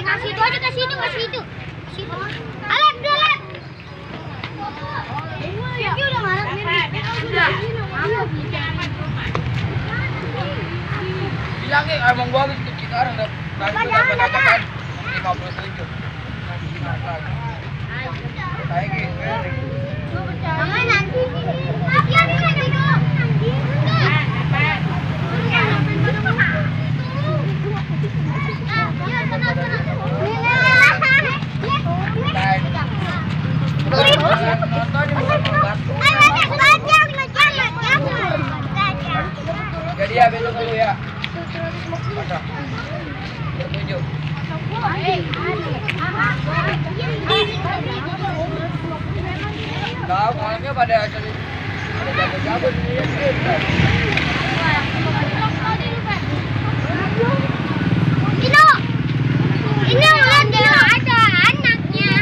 Kasih itu aja, kasih itu. Alat, dua alat. Ini udah ngalat nih. Udah. Bilang emang gua habis kita orang dapat kan. 50 ringgit. Kayak gitu. Mama nanti. Jadi ya besok dulu ya. Masa. Bertujuh. Tahu malamnya pada jago-jago ini ada anaknya.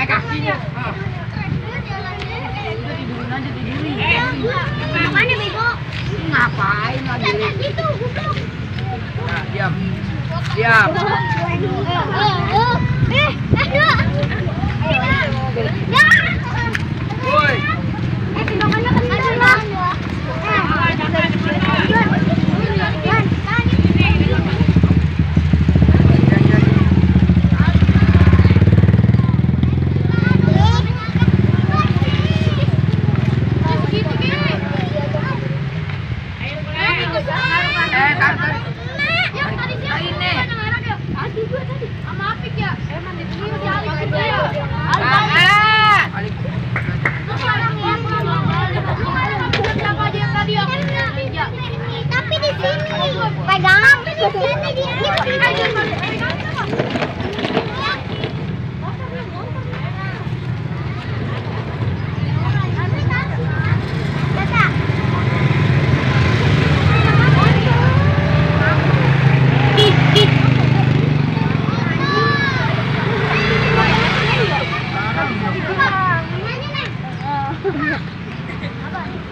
Kakinya. Mana bego? Ngapain lagi? Gitu, Nah, diam. Diam. Woi. Tapi di sini pegang di sini dia.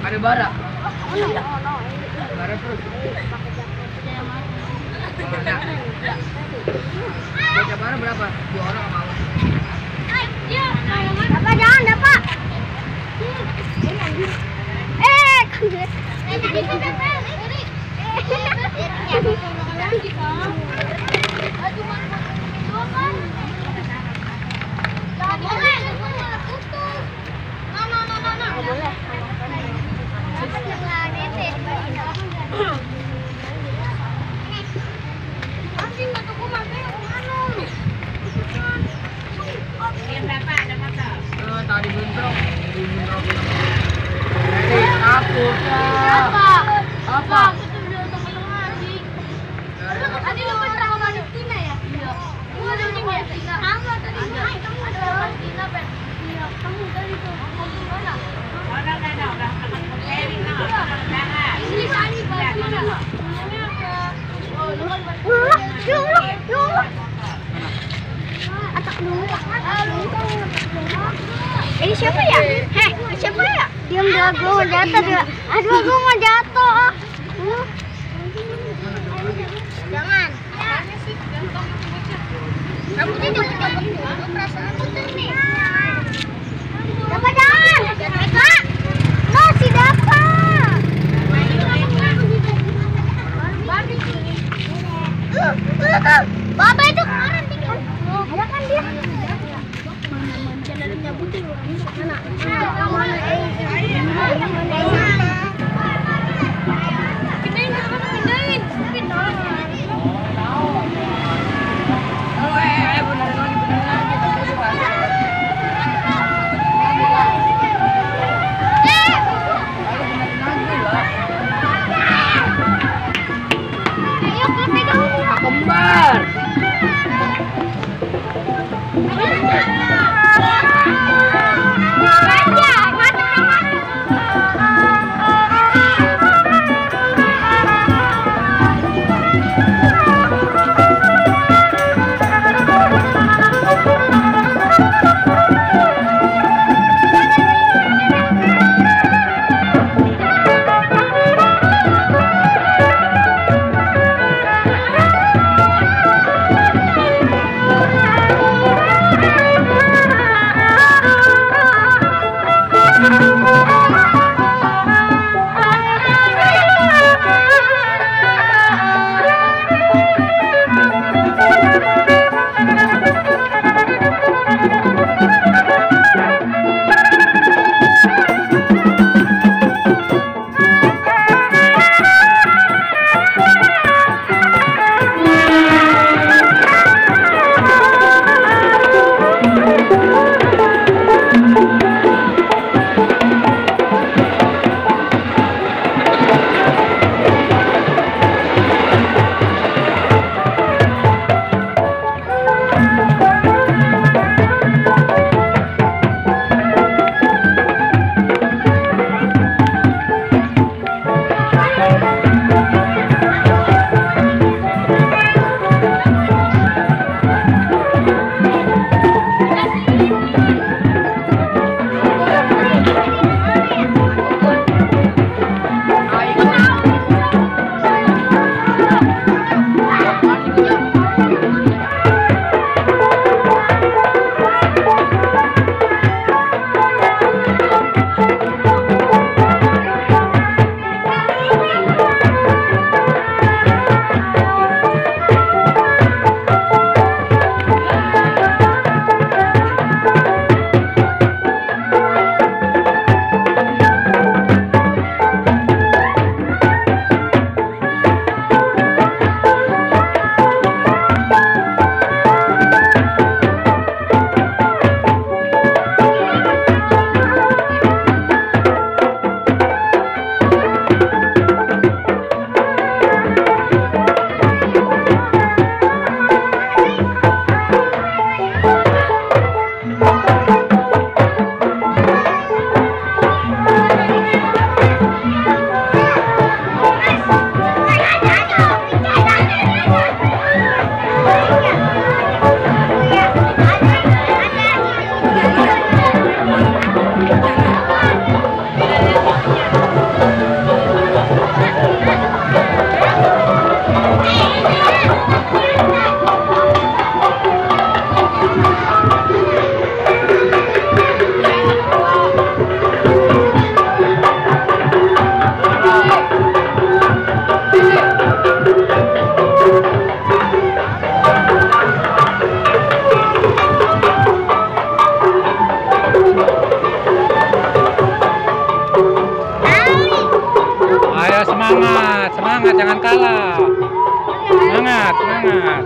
Ada bara. Bara terus. Baca bara berapa? 2 orang sama Allah. Dapat jangan dapat. Tadi bentrok. Jadi aku apa? Tadi lu pernah sama Tina ya? Iya. Gua ada sama Tina. Kamu tadi ada Tina, Ben. Iya, kamu tadi tuh ngomong mana? Udah. Ini tadi mana? Ini siapa ya? Siapa ya? Diam dah, gue mau jatuh dia. Aduh, gue mau jatuh. Jangan. Kamu ini dapat perasaan betul nih. Dapat jangan. Kak. No, si dapat. Baba itu kemarin tinggal. Ada kan dia? Jalan nyabutin mana? Pindahin. jangan kalah. Semangat, semangat.